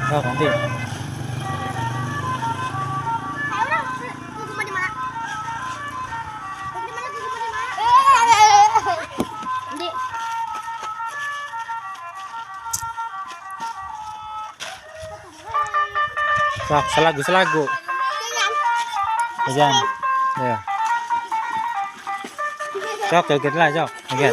Oh, nanti. Sok, selagu. Ayan. Ya. Sok, joget lah, sok. Ayan.